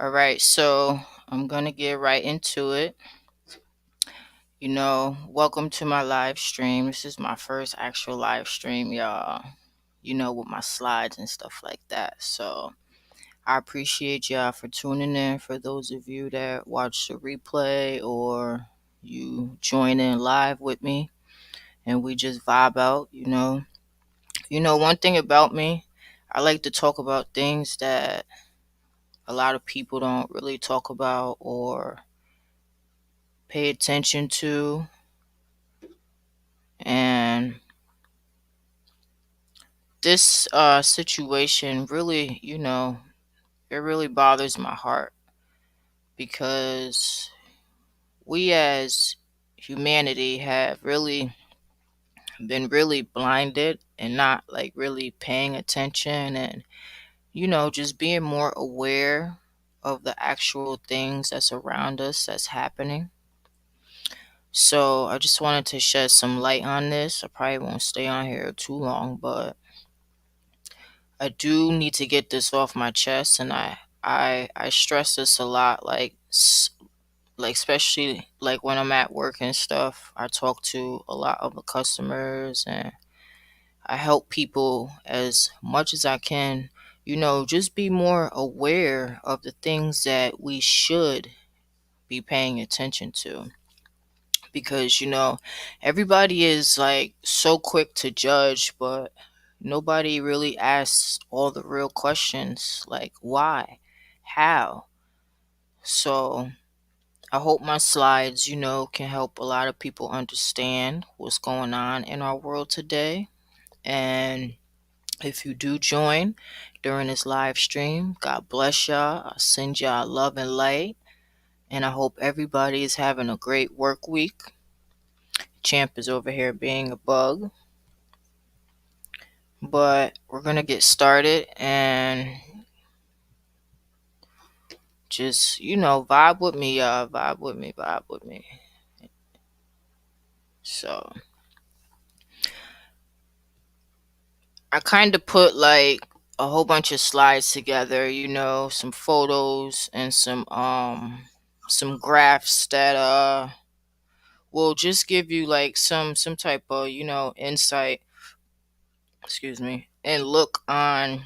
All right, so I'm gonna get right into it. Welcome to my live stream. This is my first actual live stream, y'all. With my slides and stuff like that. So I appreciate y'all for tuning in. For those of you that watch the replay or you join in live with me and we just vibe out, one thing about me, I like to talk about things that a lot of people don't really talk about or pay attention to. And this situation really, it really bothers my heart because we as humanity have really been really blinded and not like really paying attention and, just being more aware of the actual things that's around us that's happening. So I just wanted to shed some light on this. I probably won't stay on here too long, but I do need to get this off my chest, and I stress this a lot, like especially like when I'm at work and stuff. I talk to a lot of the customers, and I help people as much as I can. Just be more aware of the things that we should be paying attention to, because everybody is like so quick to judge, but nobody really asks all the real questions like why, how. So I hope my slides, can help a lot of people understand what's going on in our world today. And if you do join during this live stream, God bless y'all. I send y'all love and light, and I hope everybody is having a great work week. Champ is over here being a bug. But we're gonna get started and just, vibe with me, y'all. Vibe with me, vibe with me. So I kind of put like a whole bunch of slides together, some photos and some graphs that will just give you like some type of, insight, excuse me, and look on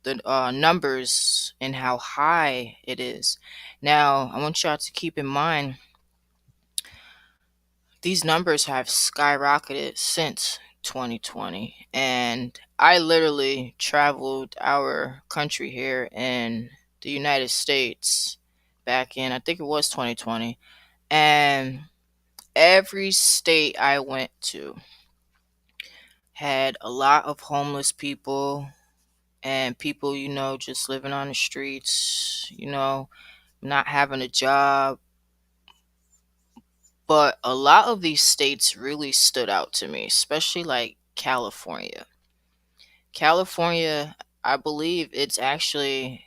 the numbers and how high it is. Now, I want y'all to keep in mind these numbers have skyrocketed since 2020. And I literally traveled our country here in the United States back in, I think it was 2020. And every state I went to had a lot of homeless people and people, just living on the streets, not having a job. But a lot of these states really stood out to me, especially like California. California, I believe it's actually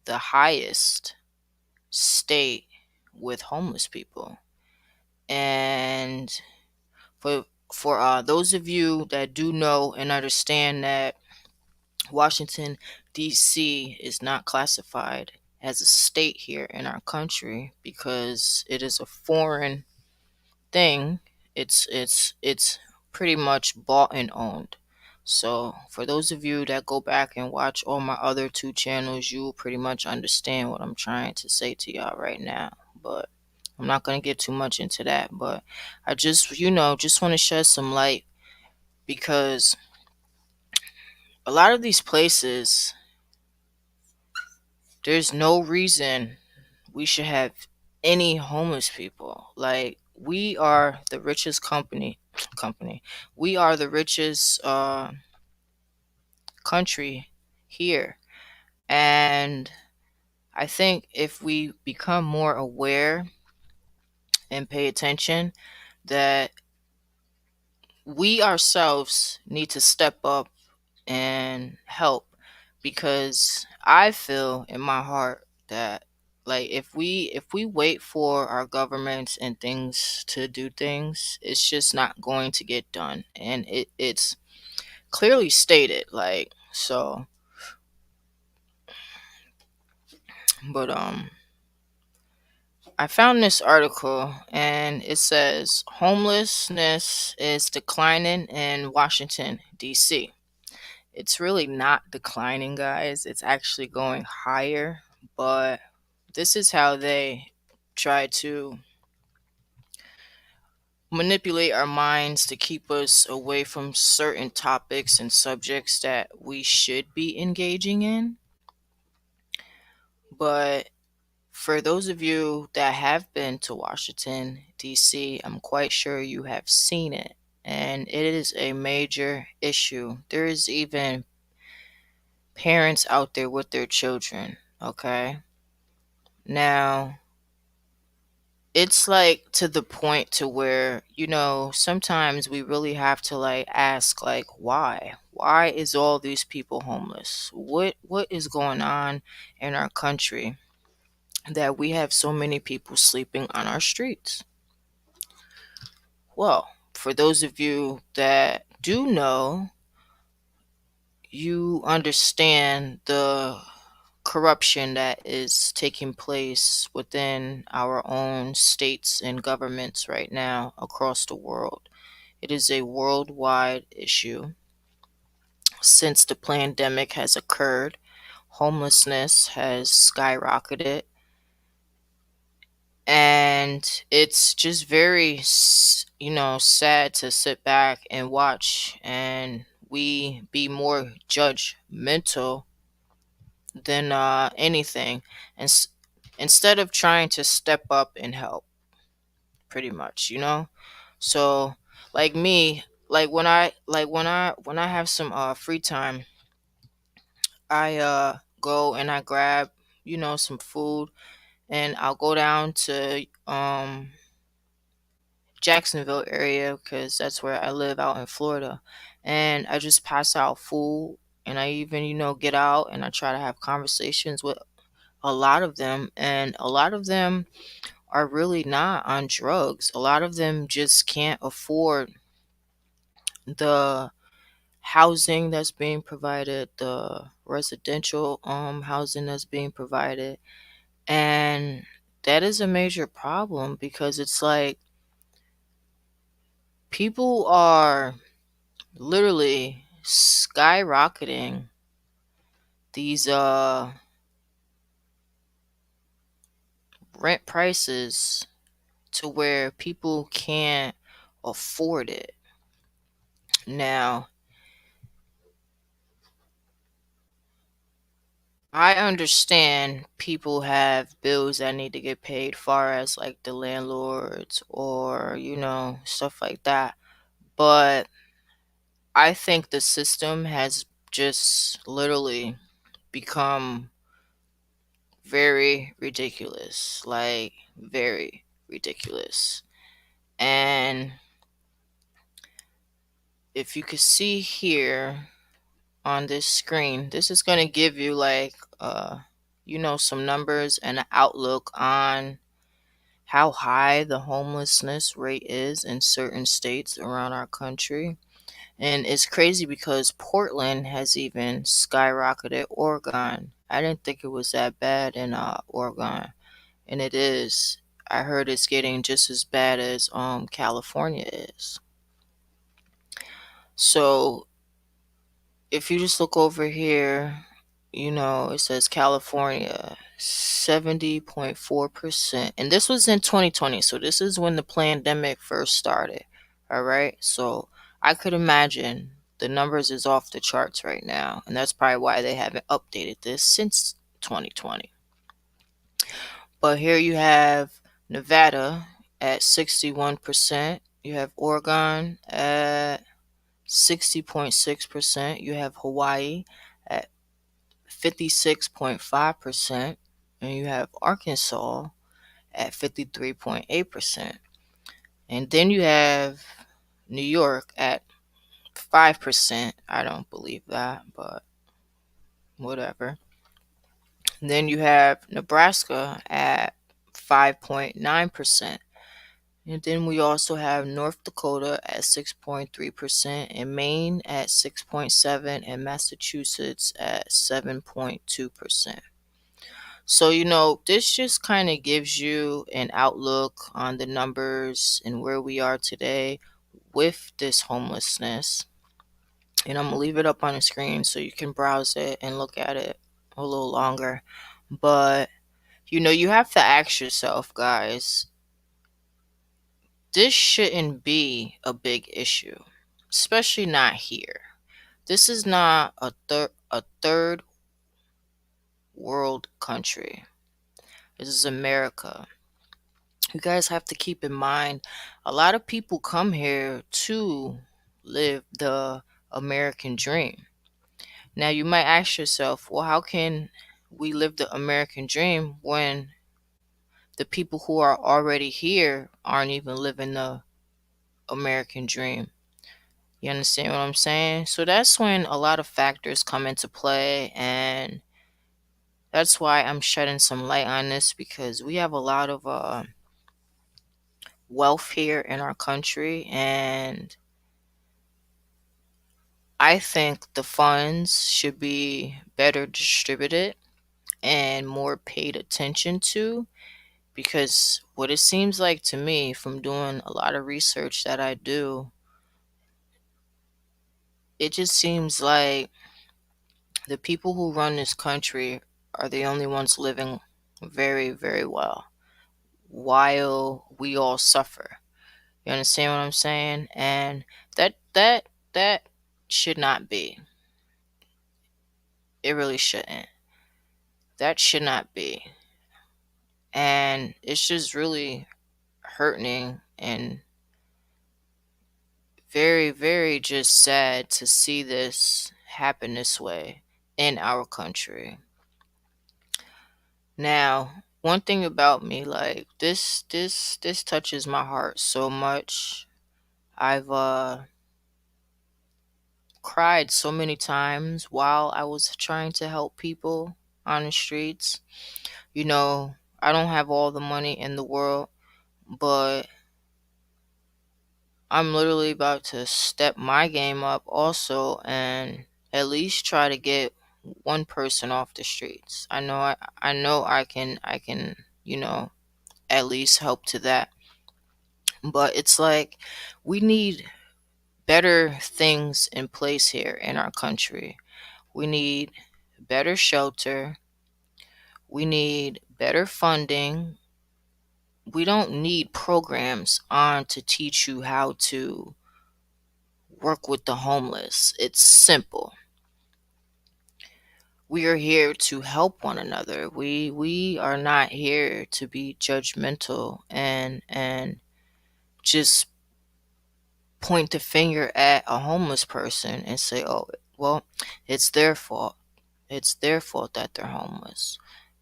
the highest state with homeless people. And for those of you that do know and understand that Washington, D.C. is not classified as a state here in our country because it is a foreign thing. It's pretty much bought and owned. So for those of you that go back and watch all my other two channels, you will pretty much understand what I'm trying to say to y'all right now. But I'm not going to get too much into that. But I just want to shed some light because a lot of these places, there's no reason we should have any homeless people. Like, we are the richest company. We are the richest country here. And I think if we become more aware and pay attention, that we ourselves need to step up and help, because I feel in my heart that, like, if we wait for our governments and things to do things, it's just not going to get done. And it's clearly stated, like, so But I found this article and it says homelessness is declining in Washington, D.C. It's really not declining, guys. It's actually going higher. But this is how they try to manipulate our minds to keep us away from certain topics and subjects that we should be engaging in. But for those of you that have been to Washington, D.C., I'm quite sure you have seen it. And it is a major issue. There is even parents out there with their children, okay? Now, it's like to the point to where, sometimes we really have to like ask like why is all these people homeless? What is going on in our country that we have so many people sleeping on our streets? Well, for those of you that do know, you understand the corruption that is taking place within our own states and governments right now across the world. It is a worldwide issue. Since the pandemic has occurred, homelessness has skyrocketed, and it's just very sad to sit back and watch and we be more judgmental than anything, and instead of trying to step up and help, pretty much. So like me, like when I have some free time, I go and I grab some food, and I'll go down to Jacksonville area because that's where I live out in Florida, and I just pass out food, and I even get out and I try to have conversations with a lot of them, and a lot of them are really not on drugs. A lot of them just can't afford the housing that's being provided, the residential housing that's being provided. And that is a major problem because it's like people are literally skyrocketing these rent prices to where people can't afford it. Now, I understand people have bills that need to get paid, far as like the landlords or, stuff like that. But I think the system has just literally become very ridiculous. Like, very ridiculous. And if you could see here on this screen, this is going to give you like, some numbers and an outlook on how high the homelessness rate is in certain states around our country. And it's crazy because Portland has even skyrocketed. Oregon, I didn't think it was that bad in Oregon, and it is. I heard it's getting just as bad as California is. So if you just look over here, it says California 70.4%. And this was in 2020. So this is when the pandemic first started. All right. So I could imagine the numbers is off the charts right now. And that's probably why they haven't updated this since 2020. But here you have Nevada at 61%. You have Oregon at 60.6%. You have Hawaii at 56.5%. And you have Arkansas at 53.8%. And then you have New York at 5%. I don't believe that, but whatever. And then you have Nebraska at 5.9%. And then we also have North Dakota at 6.3%, and Maine at 6.7%, and Massachusetts at 7.2%. So, this just kind of gives you an outlook on the numbers and where we are today with this homelessness. And I'm going to leave it up on the screen so you can browse it and look at it a little longer. But, you have to ask yourself, guys, this shouldn't be a big issue, especially not here. This is not a third world country. This is America. You guys have to keep in mind a lot of people come here to live the American dream. Now you might ask yourself, well, how can we live the American dream when the people who are already here aren't even living the American dream? You understand what I'm saying? So that's when a lot of factors come into play, and that's why I'm shedding some light on this, because we have a lot of wealth here in our country, and I think the funds should be better distributed and more paid attention to, because what it seems like to me from doing a lot of research that I do, it just seems like the people who run this country are the only ones living very, very well while we all suffer. You understand what I'm saying? And that should not be. It really shouldn't. That should not be. And it's just really hurting and very, very just sad to see this happen this way in our country. Now, one thing about me, like this touches my heart so much. I've cried so many times while I was trying to help people on the streets. I don't have all the money in the world, but I'm literally about to step my game up also and at least try to get one person off the streets. I know I can, at least help to that. But it's like we need better things in place here in our country. We need better shelter. We need better funding. We don't need programs on to teach you how to work with the homeless. It's simple. We are here to help one another. We are not here to be judgmental and just point the finger at a homeless person and say, "Oh, well, it's their fault. It's their fault that they're homeless."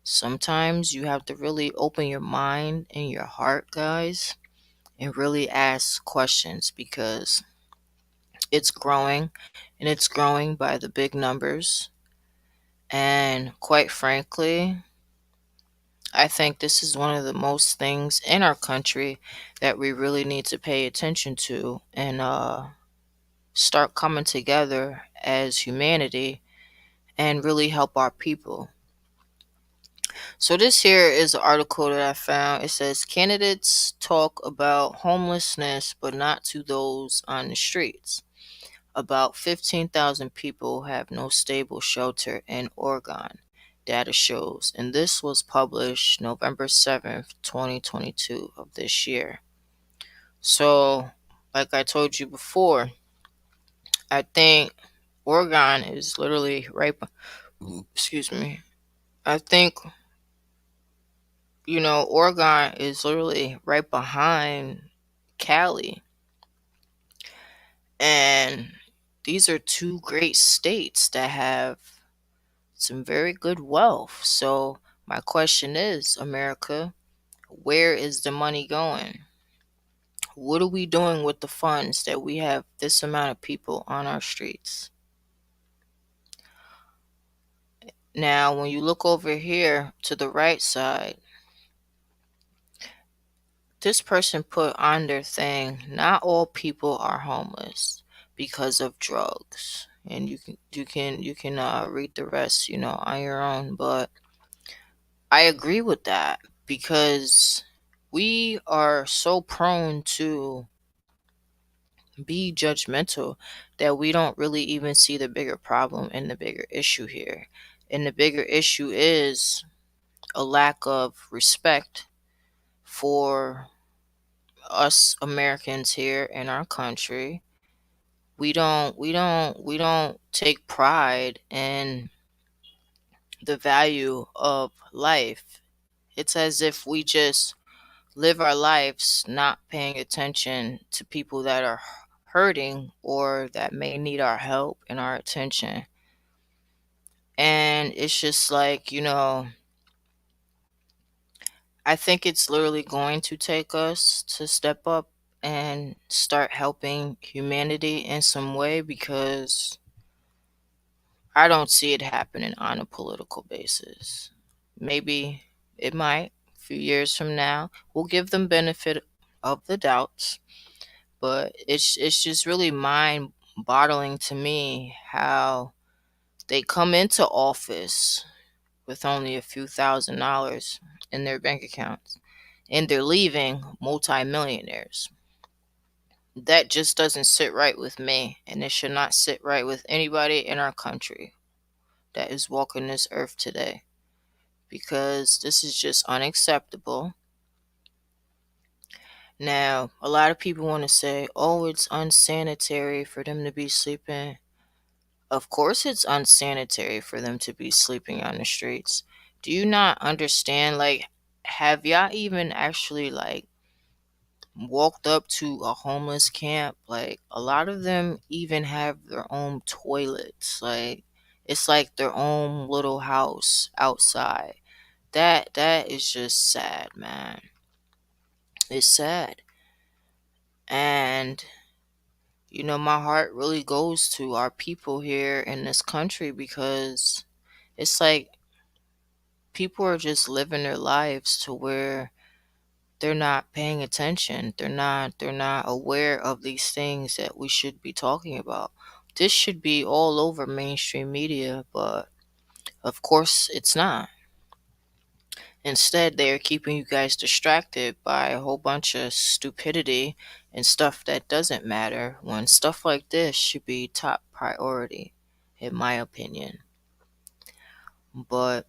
Sometimes you have to really open your mind and your heart, guys, and really ask questions, because it's growing, and it's growing by the big numbers. And quite frankly, I think this is one of the most things in our country that we really need to pay attention to and start coming together as humanity and really help our people. So this here is an article that I found. It says candidates talk about homelessness but not to those on the streets. About 15,000 people have no stable shelter in Oregon, data shows, and this was published November 7th, 2022 of this year. So, like I told you before, I think Oregon is literally right, excuse me. I think, Oregon is literally right behind Cali. And these are two great states that have some very good wealth. So my question is, America, where is the money going? What are we doing with the funds that we have this amount of people on our streets? Now, when you look over here to the right side, this person put on their thing, not all people are homeless because of drugs. And you can read the rest, on your own. But I agree with that because we are so prone to be judgmental that we don't really even see the bigger problem and the bigger issue here. And the bigger issue is a lack of respect for us Americans here in our country. We don't take pride in the value of life. It's as if we just live our lives not paying attention to people that are hurting or that may need our help and our attention. And it's just like, I think it's literally going to take us to step up and start helping humanity in some way because I don't see it happening on a political basis. Maybe it might a few years from now. We'll give them benefit of the doubts, but it's just really mind boggling to me how they come into office with only a few $1,000s in their bank accounts and they're leaving multimillionaires. That just doesn't sit right with me, and it should not sit right with anybody in our country that is walking this earth today because this is just unacceptable. Now, a lot of people want to say, oh, it's unsanitary for them to be sleeping. Of course, it's unsanitary for them to be sleeping on the streets. Do you not understand? Like, have y'all even actually, like, walked up to a homeless camp? Like, a lot of them even have their own toilets. Like, it's like their own little house outside. That is just sad, man. It's sad. And my heart really goes to our people here in this country because it's like people are just living their lives to where they're not paying attention. They're not aware of these things that we should be talking about. This should be all over mainstream media, but of course it's not. Instead, they're keeping you guys distracted by a whole bunch of stupidity and stuff that doesn't matter when stuff like this should be top priority, in my opinion. But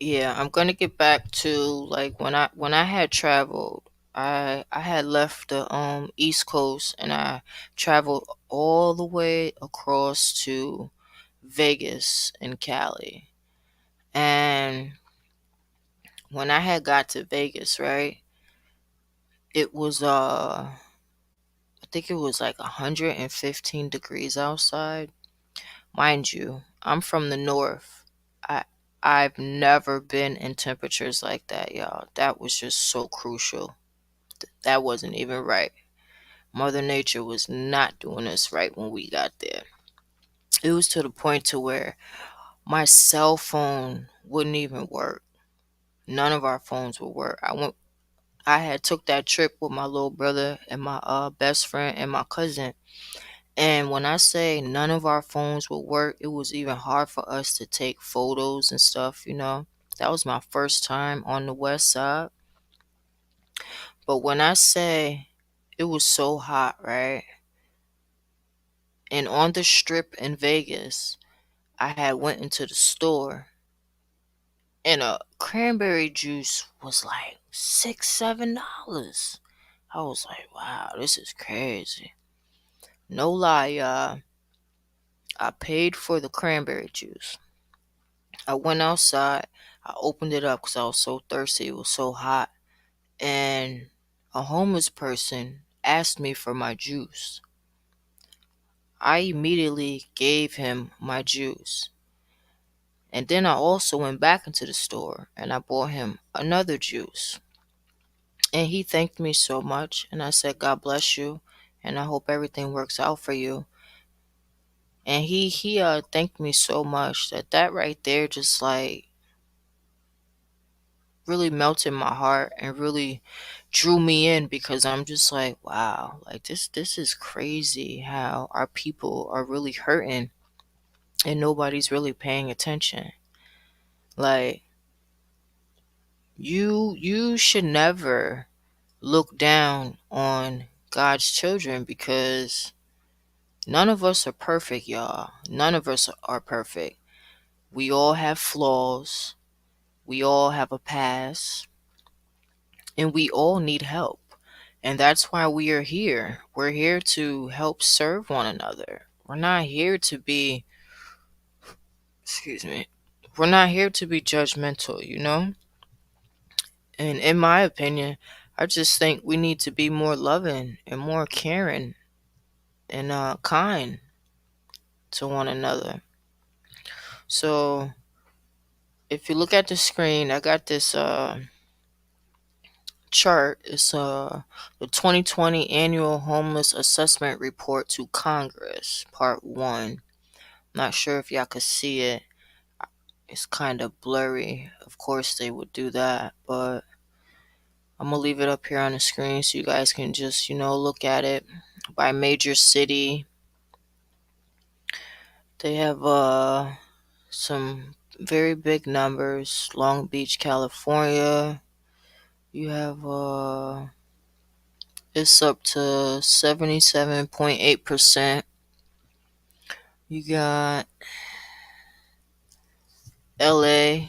yeah, I'm gonna get back to like when I had traveled. I had left the East Coast and I traveled all the way across to Vegas and Cali. And when I had got to Vegas, right? It was I think it was like 115 degrees outside. Mind you, I'm from the north. I I've never been in temperatures like that, y'all. That was just so crucial. That wasn't even right. Mother Nature was not doing us right when we got there. It was to the point to where my cell phone wouldn't even work. None of our phones would work. I had took that trip with my little brother and my best friend and my cousin. And when I say none of our phones would work, it was even hard for us to take photos and stuff. That was my first time on the west side. But when I say it was so hot, right? And on the strip in Vegas, I had went into the store and a cranberry juice was like $6, $7. I was like, wow, this is crazy. No lie, y'all. I paid for the cranberry juice. I went outside. I opened it up because I was so thirsty. It was so hot. And a homeless person asked me for my juice. I immediately gave him my juice. And then I also went back into the store and I bought him another juice. And he thanked me so much. And I said, God bless you. And I hope everything works out for you. And he thanked me so much that right there just like really melted my heart and really drew me in because I'm just like, wow, like this is crazy how our people are really hurting and nobody's really paying attention. Like, you should never look down on God's children, because none of us are perfect, y'all. None of us are perfect. We all have flaws. We all have a past, and we all need help. And that's why we are here. We're here to help serve one another. We're not here to be, excuse me, we're not here to be judgmental, you know? And in my opinion, I just think we need to be more loving and more caring and kind to one another. So if you look at the screen, I got this chart. It's the 2020 Annual Homeless Assessment Report to Congress, Part 1. Not sure if y'all could see it. It's kind of blurry. Of course they would do that, but I'm gonna leave it up here on the screen so you guys can just, look at it by major city. They have some very big numbers. Long Beach, California. You have it's up to 77.8%. You got LA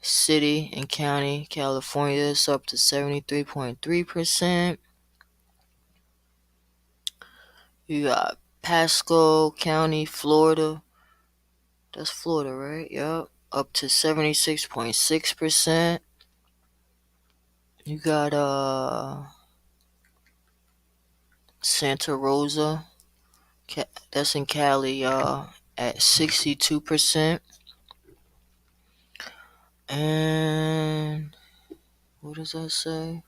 City and County, California. It's up to 73.3%. You got Pasco County, Florida. That's Florida, right? Yep. Up to 76.6%. You got Santa Rosa. That's in Cali, y'all, at 62%. And what does that say?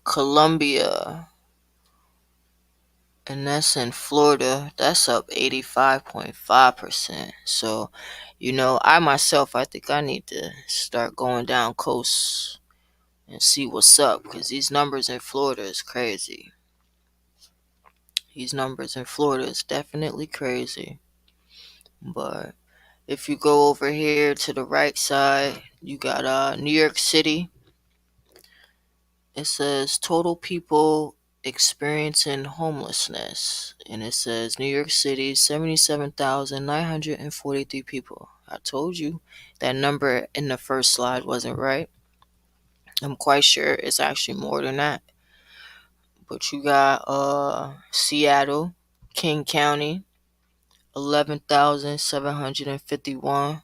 Columbia, and that's in Florida. That's up 85.5%. So, I myself, I think I need to start going down coast and see what's up, because these numbers in Florida is crazy. These numbers in Florida is definitely crazy. But if you go over here to the right side, you got New York City. It says total people experiencing homelessness, and it says New York City 77,943 people. I told you that number in the first slide wasn't right. I'm quite sure it's actually more than that. But you got Seattle, King County, 11,751.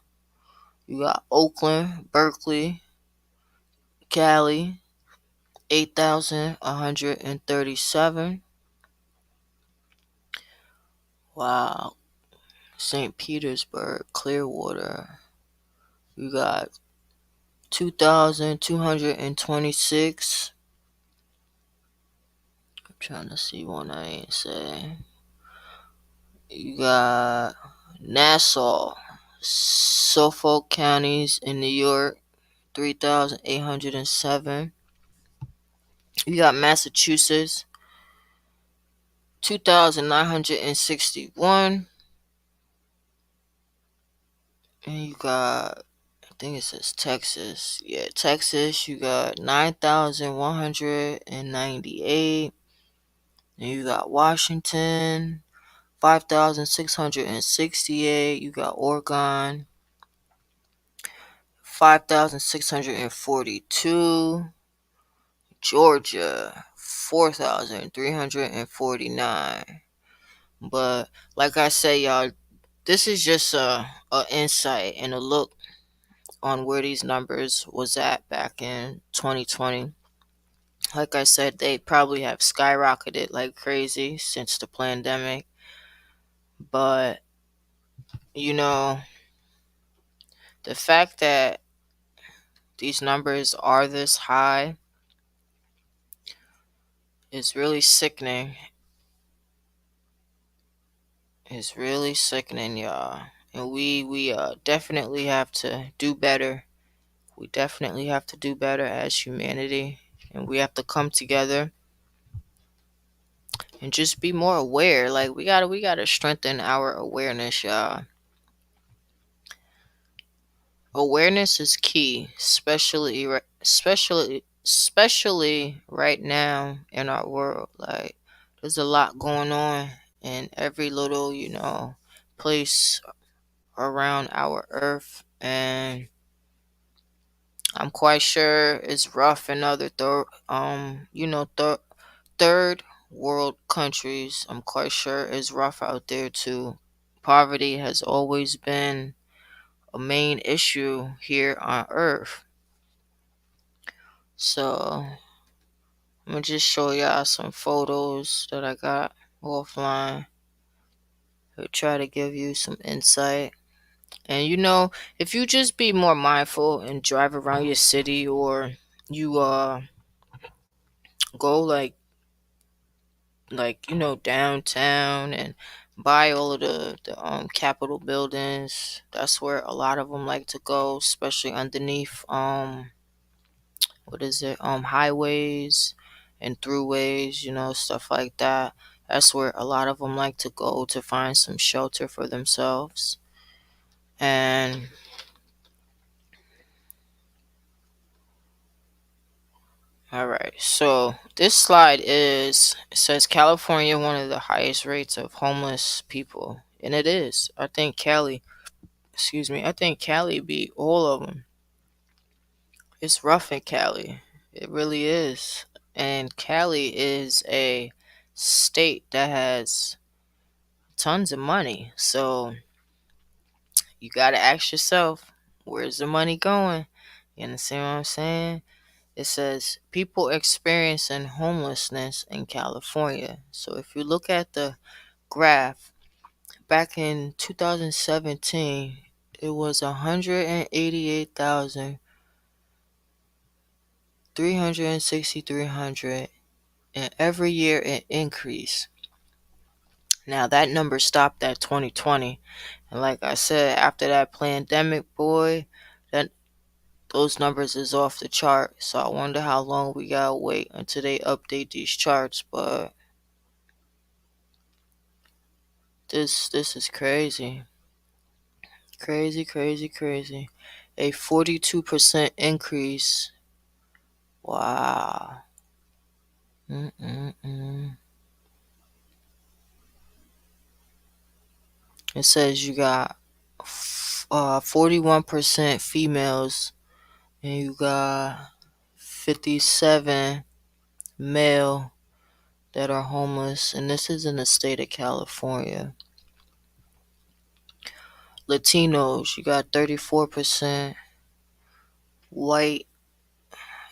You got Oakland, Berkeley, Cali, 8,137. Wow. St. Petersburg, Clearwater. You got 2,226. I'm trying to see one I ain't say. You got Nassau, Suffolk counties in New York, 3,807. You got Massachusetts, 2,961. And you got, I think it says Texas. Yeah, Texas, you got 9,198. And you got Washington, 5,668. You got Oregon, 5,642. Georgia, 4,349. But like I say, y'all, this is just a insight and a look on where these numbers was at back in 2020. Like I said, they probably have skyrocketed like crazy since the pandemic. But, you know, the fact that these numbers are this high is really sickening. It's really sickening, y'all. And we definitely have to do better. We definitely have to do better as humanity. And we have to come together and just be more aware. Like, we gotta strengthen our awareness, y'all. Awareness is key, especially right now in our world. Like, there's a lot going on in every little, place around our earth, and I'm quite sure it's rough in other third world countries. I'm quite sure it's rough out there too. Poverty has always been a main issue here on earth. So I'm gonna just show y'all some photos that I got offline to try to give you some insight. And if you just be more mindful and drive around your city, or you go downtown and buy all of the capitol buildings. That's where a lot of them like to go, especially underneath what is it, highways and throughways, stuff like that. That's where a lot of them like to go to find some shelter for themselves. And all right, so this slide it says California one of the highest rates of homeless people, and it is. I think Cali beat all of them. It's rough in Cali. It really is. And Cali is a state that has tons of money. So you got to ask yourself, where's the money going? You understand what I'm saying? It says people experiencing homelessness in California. So if you look at the graph, back in 2017, it was 188,363, and every year it increased. Now that number stopped at 2020, and like I said, after that pandemic, boy, that those numbers is off the chart. So I wonder how long we gotta wait until they update these charts. But this is crazy, crazy, crazy, crazy. A 42% increase. Wow. Mm-mm-mm. It says you got 41% females, and you got 57 male that are homeless, and this is in the state of California. Latinos, you got 34%. White,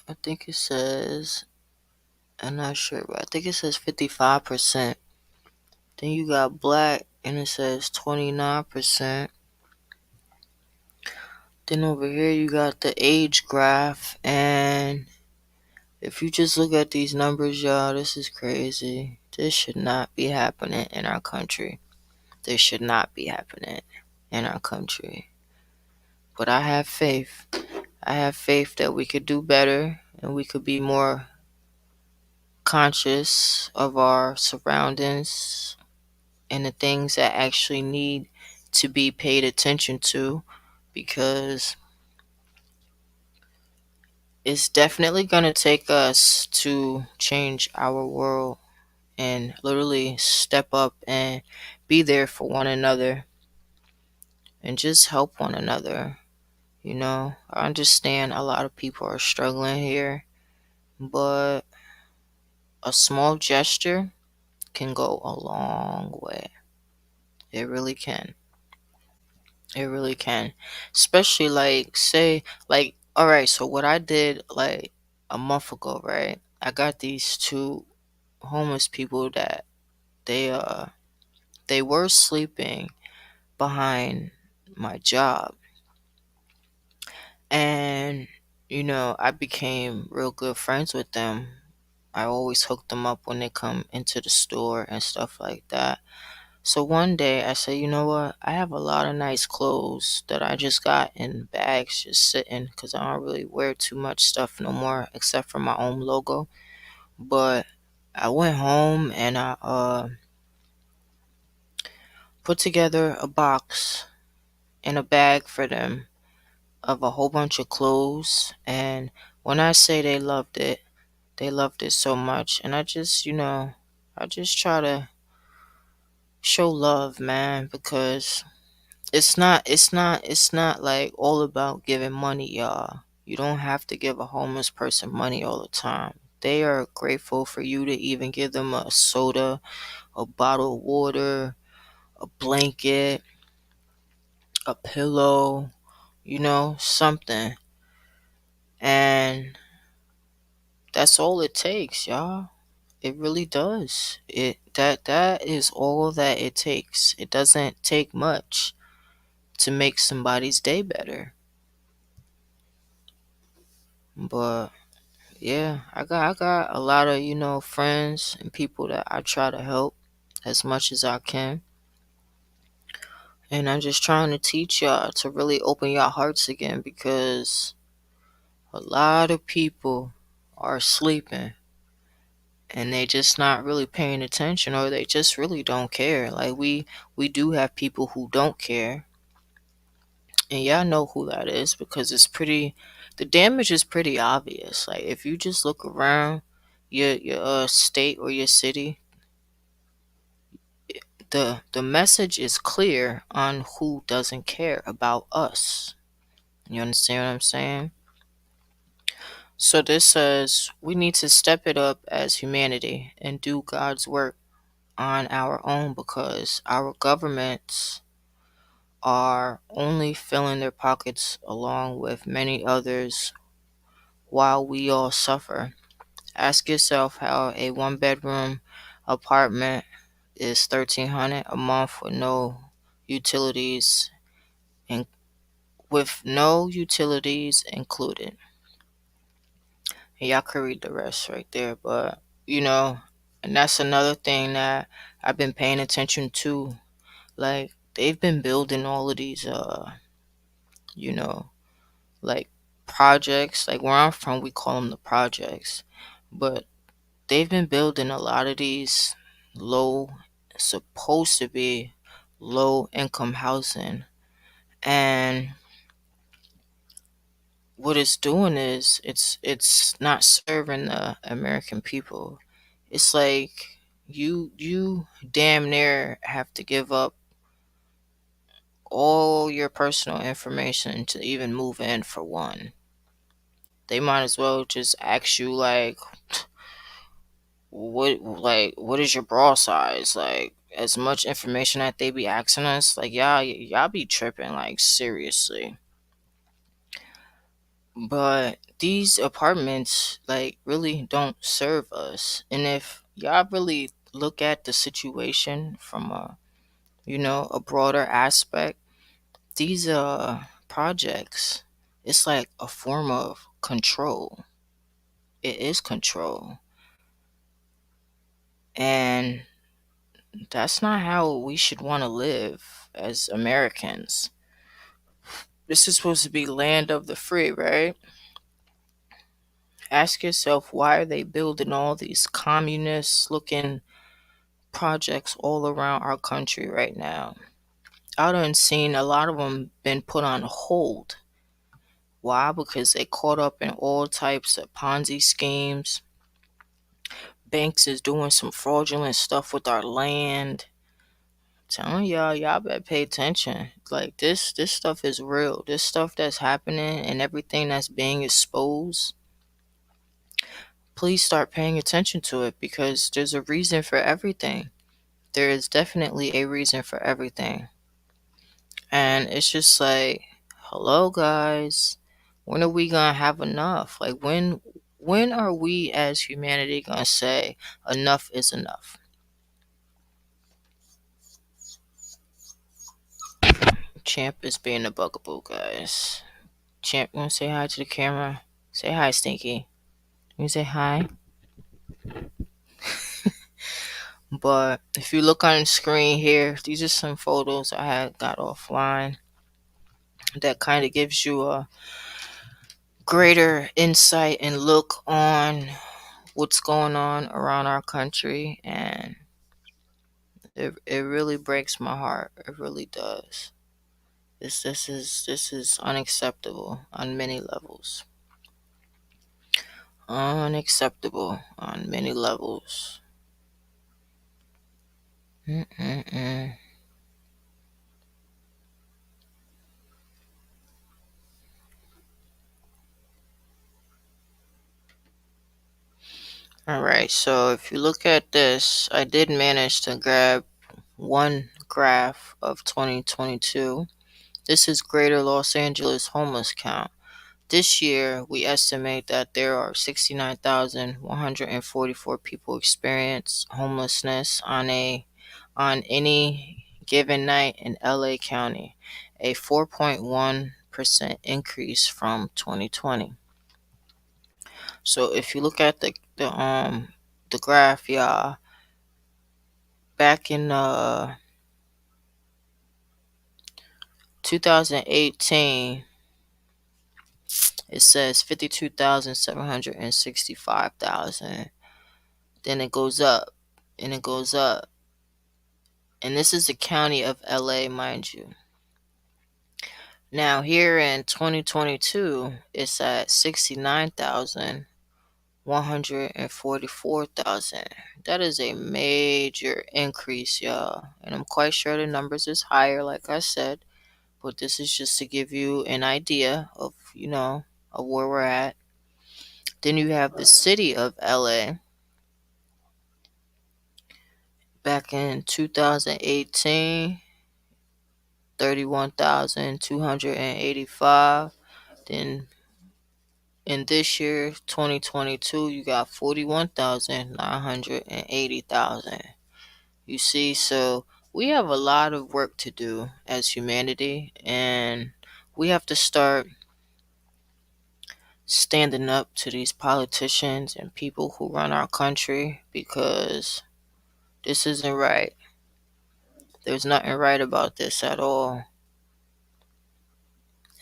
I think it says, I'm not sure, but I think it says 55%. Then you got black, and it says 29%. Then over here you got the age graph, and if you just look at these numbers, y'all, this is crazy. This should not be happening in our country. This should not be happening in our country. But I have faith. I have faith that we could do better, and we could be more conscious of our surroundings and the things that actually need to be paid attention to, because it's definitely going to take us to change our world and literally step up and be there for one another and just help one another. I understand a lot of people are struggling here, but a small gesture can go a long way. It really can. It really can. Especially like, say, like, all right, so what I did like a month ago, right? I got these two homeless people that they they were sleeping behind my job. And I became real good friends with them. I always hook them up when they come into the store and stuff like that. So one day I said, you know what? I have a lot of nice clothes that I just got in bags just sitting, because I don't really wear too much stuff no more except for my own logo. But I went home and I put together a box and a bag for them. of a whole bunch of clothes. And when I say they loved it so much. And I just try to show love, man, because it's not like all about giving money, y'all. You don't have to give a homeless person money all the time. They are grateful for you to even give them a soda, a bottle of water, a blanket, a pillow, something. And that's all it takes, y'all. It really does. That is all that it takes. It doesn't take much to make somebody's day better. But yeah, I got a lot of, friends and people that I try to help as much as I can. And I'm just trying to teach y'all to really open your hearts again, because a lot of people are sleeping and they just not really paying attention, or they just really don't care. Like we do have people who don't care, and y'all know who that is, because the damage is pretty obvious. Like if you just look around your state or your city, the message is clear on who doesn't care about us. You understand what I'm saying? So this says we need to step it up as humanity and do God's work on our own, because our governments are only filling their pockets along with many others while we all suffer. Ask yourself how a one bedroom apartment is 1,300 a month in, with no utilities included. And y'all could read the rest right there, but you know, and that's another thing that I've been paying attention to. Like they've been building all of these you know, like projects. Like where I'm from, we call them the projects. But they've been building a lot of these low, supposed to be low income housing. And what it's doing is it's not serving the American people. It's like you damn near have to give up all your personal information to even move in for one. They might as well just ask you what is your bra size? Like as much information that they be asking us, like y'all be tripping, like seriously. But these apartments like really don't serve us. And if y'all really look at the situation from a broader aspect, these projects, it's like a form of control. It is control. And that's not how we should want to live as Americans. This is supposed to be land of the free, right? Ask yourself, why are they building all these communist looking projects all around our country right now? I done seen a lot of them been put on hold. Why? Because they caught up in all types of Ponzi schemes. Banks is doing some fraudulent stuff with our land. Telling y'all better pay attention. Like this stuff is real. This stuff that's happening and everything that's being exposed. Please start paying attention to it, because there's a reason for everything. There is definitely a reason for everything. And it's just like, hello guys, when are we gonna have enough? Like when are we as humanity gonna say enough is enough? Champ is being a bugaboo, guys. Champ, you wanna say hi to the camera? Say hi, Stinky. You say hi. But if you look on the screen here, these are some photos I had got offline that kind of gives you a greater insight and look on what's going on around our country, and it really breaks my heart. It really does. This is unacceptable on many levels. Unacceptable on many levels. Mm-mm-mm. All right, so if you look at this, I did manage to grab one graph of 2022. This is Greater Los Angeles homeless count. This year, we estimate that there are 69,144 people experience homelessness on any given night in LA County, a 4.1% increase from 2020. So if you look at the graph, y'all, back in 2018, it says 52,765,000. Then it goes up and it goes up. And this is the county of LA, mind you. Now, here in 2022, it's at 69,144,000. That is a major increase, y'all. And I'm quite sure the numbers is higher, like I said. But this is just to give you an idea of, of where we're at. Then you have the city of LA. Back in 2018, 31,285. Then in this year, 2022, you got 41,980,000. You see, so we have a lot of work to do as humanity, and we have to start standing up to these politicians and people who run our country, because this isn't right. There's nothing right about this at all.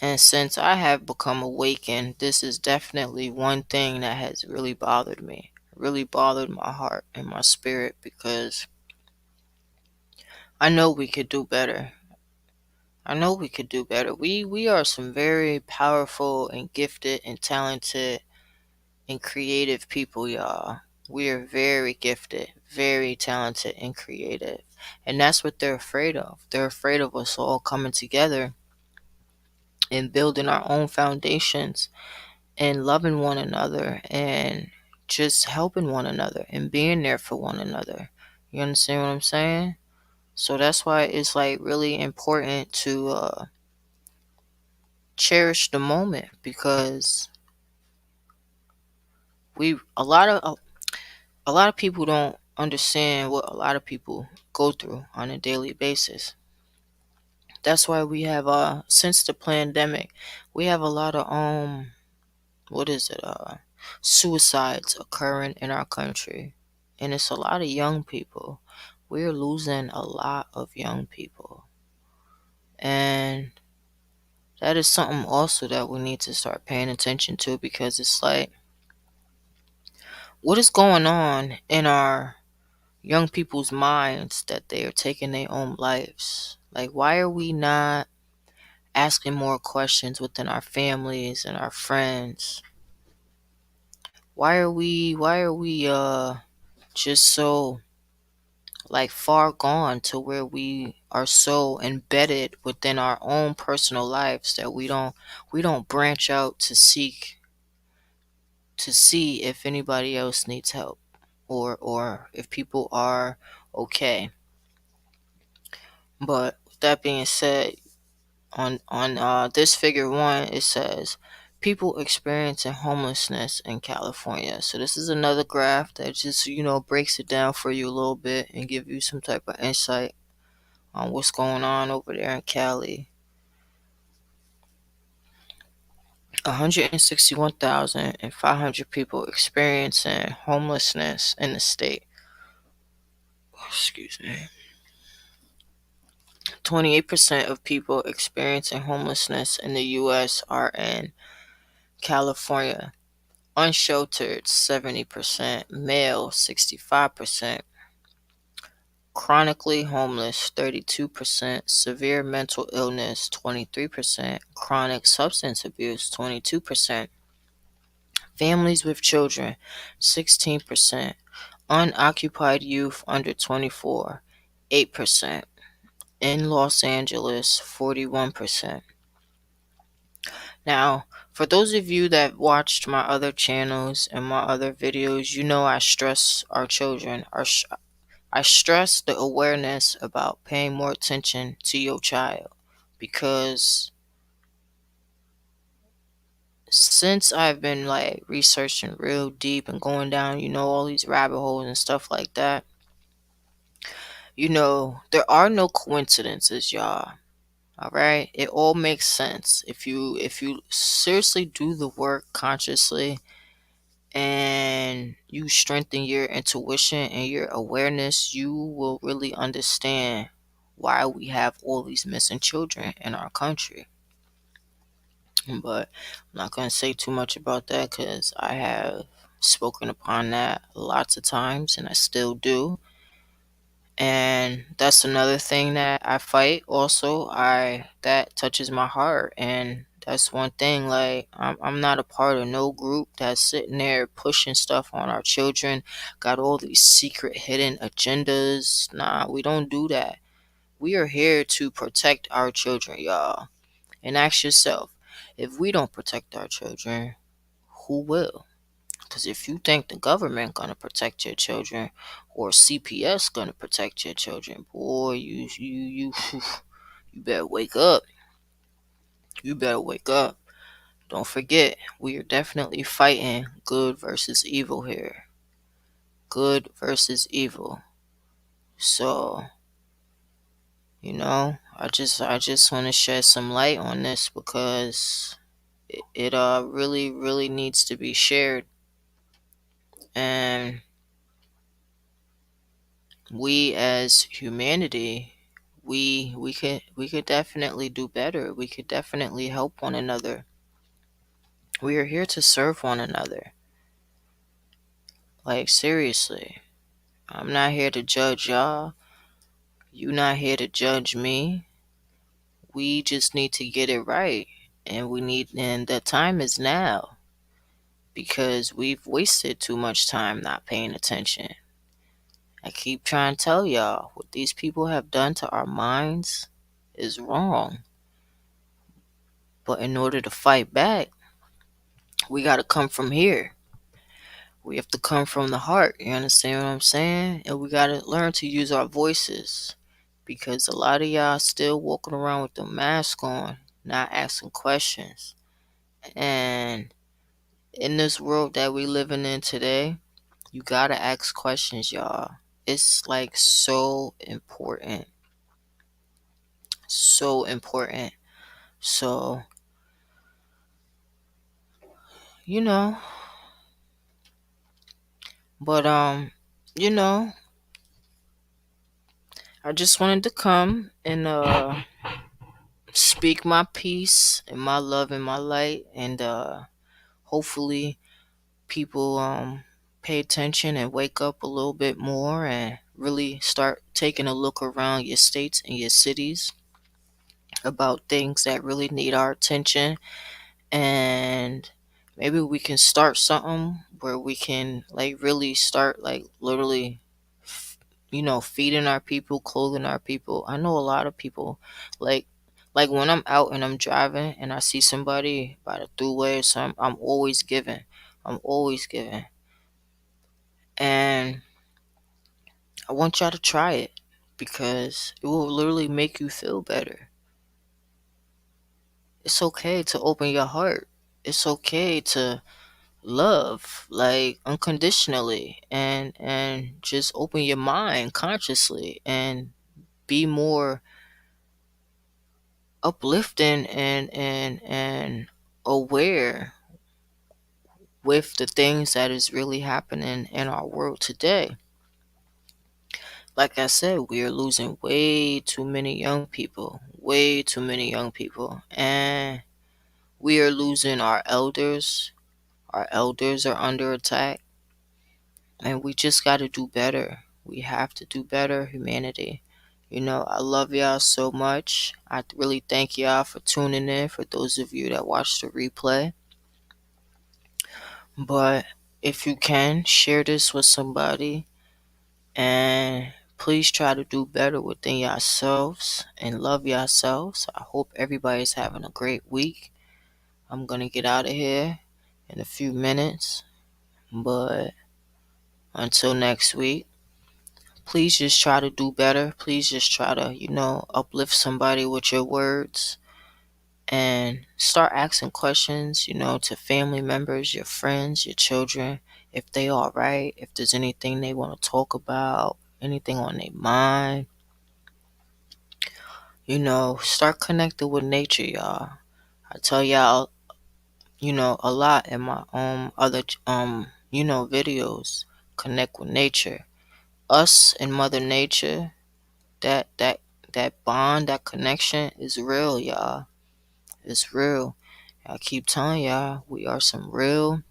And since I have become awakened, this is definitely one thing that has really bothered me, really bothered my heart and my spirit, because I know we could do better. I know we could do better. We are some very powerful and gifted and talented and creative people, y'all. We are very gifted, very talented and creative. And that's what they're afraid of. They're afraid of us all coming together and building our own foundations and loving one another and just helping one another and being there for one another. You understand what I'm saying? So that's why it's like really important to cherish the moment, because we a lot of people don't understand what a lot of people go through on a daily basis. That's why we have since the pandemic, we have a lot of what is it suicides occurring in our country, and it's a lot of young people. We're losing a lot of young people, and that is something also that we need to start paying attention to, because it's like, what is going on in our young people's minds that they are taking their own lives? Like, why are we not asking more questions within our families and our friends? Why are we just so like far gone to where we are so embedded within our own personal lives that we don't branch out to see if anybody else needs help, or if people are okay. But with that being said, on this figure one, it says people experiencing homelessness in California. So this is another graph that just breaks it down for you a little bit and give you some type of insight on what's going on over there in Cali. 161,500 people experiencing homelessness in the state. Excuse me. 28% of people experiencing homelessness in the U.S. are in California. Unsheltered, 70%. Male, 65%. chronically homeless 32%, severe mental illness 23%, chronic substance abuse 22%, families with children 16%, unoccupied youth under 24 8%, in Los Angeles 41%. Now, for those of you that watched my other channels and my other videos, you know I stress our children. I stress the awareness about paying more attention to your child, because since I've been like researching real deep and going down, all these rabbit holes and stuff like that, there are no coincidences, y'all. All right, it all makes sense if you seriously do the work consciously, and you strengthen your intuition and your awareness. You will really understand why we have all these missing children in our country. But I'm not going to say too much about that, because I have spoken upon that lots of times and I still do. And that's another thing that I fight also. That touches my heart, and that's one thing. Like, I'm not a part of no group that's sitting there pushing stuff on our children, got all these secret hidden agendas. Nah, we don't do that. We are here to protect our children, y'all. And ask yourself, if we don't protect our children, who will? Because if you think the government gonna protect your children, or CPS gonna protect your children, boy, you better wake up. You better wake up. Don't forget, we are definitely fighting good versus evil here. Good versus evil. So, I just want to shed some light on this, because it really really needs to be shared. And we as humanity, we could definitely do better. We could definitely help one another. We are here to serve one another. Like, seriously, I'm not here to judge y'all. You not here to judge me. We just need to get it right, and the time is now, because we've wasted too much time not paying attention. I keep trying to tell y'all, what these people have done to our minds is wrong. But in order to fight back, we got to come from here. We have to come from the heart. You understand what I'm saying? And we got to learn to use our voices, because a lot of y'all still walking around with the mask on, not asking questions. And in this world that we living in today, you got to ask questions, y'all. It's like so important. So important. So, you know, but you know, I just wanted to come and speak my peace and my love and my light, and hopefully people pay attention and wake up a little bit more, and really start taking a look around your states and your cities about things that really need our attention. And maybe we can start something where we can like really start like literally feeding our people, clothing our people. I know a lot of people, like when I'm out and I'm driving and I see somebody by the throughway or something, I'm always giving. I'm always giving. And I want y'all to try it, because it will literally make you feel better. It's okay to open your heart. It's okay to love like unconditionally, and just open your mind consciously, and be more uplifting and aware with the things that is really happening in our world today. Like I said, we are losing way too many young people, way too many young people, and we are losing our elders. Our elders are under attack, and we just got to do better. We have to do better, humanity. I love y'all so much. I really thank y'all for tuning in, for those of you that watch the replay. But if you can, share this with somebody, and please try to do better within yourselves and love yourselves. I hope everybody's having a great week. I'm going to get out of here in a few minutes, but until next week, please just try to do better. Please just try to, uplift somebody with your words, and start asking questions, to family members, your friends, your children, if they all right, if there's anything they want to talk about, anything on their mind. Start connected with nature, y'all. I tell y'all, a lot in my other videos. Connect with nature. Us and Mother Nature, that bond, that connection is real, y'all. It's real. I keep telling y'all, we are some real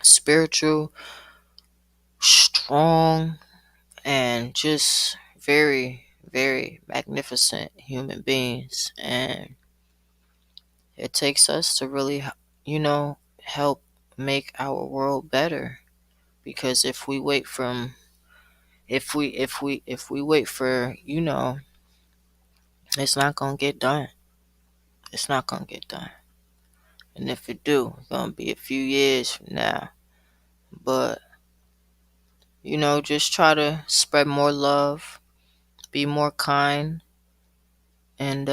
spiritual, strong, and just very, very magnificent human beings. And it takes us to really, help make our world better. Because if we wait for, it's not gonna get done. It's not gonna get done. And if it do, it's gonna be a few years from now. But just try to spread more love, be more kind, and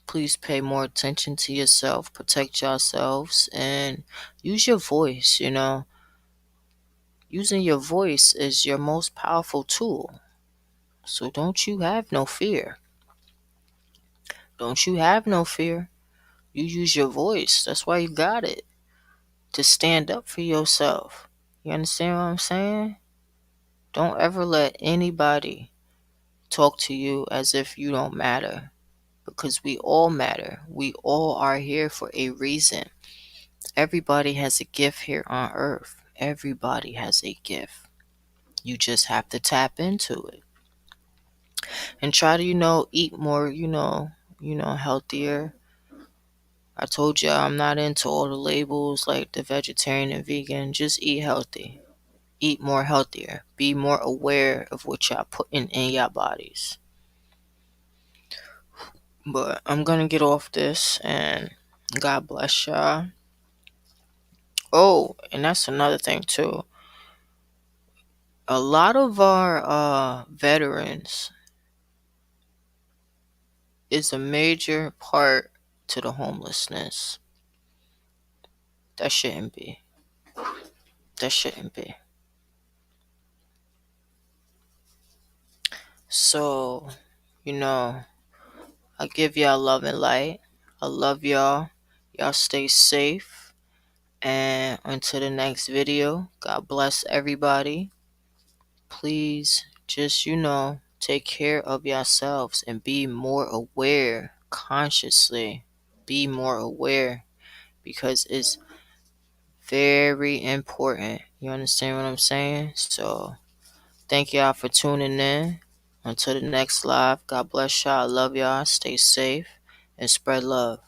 please pay more attention to yourself, protect yourselves, and use your voice. Using your voice is your most powerful tool. So don't you have no fear. Don't you have no fear. You use your voice. That's why you got it. To stand up for yourself. You understand what I'm saying? Don't ever let anybody talk to you as if you don't matter. Because we all matter. We all are here for a reason. Everybody has a gift here on earth. Everybody has a gift. You just have to tap into it. And try to, eat more, healthier. I told you I'm not into all the labels like the vegetarian and vegan. Just eat healthy. Eat more healthier. Be more aware of what y'all putting in your bodies. But I'm gonna get off this, and God bless y'all. Oh, and that's another thing too. A lot of our veterans is a major part to the homelessness. That shouldn't be. That shouldn't be. So, I give y'all love and light. I love y'all. Y'all stay safe. And until the next video, God bless everybody. Please just, take care of yourselves and be more aware consciously. Be more aware, because it's very important. You understand what I'm saying? So thank y'all for tuning in. Until the next live, God bless y'all. I love y'all. Stay safe and spread love.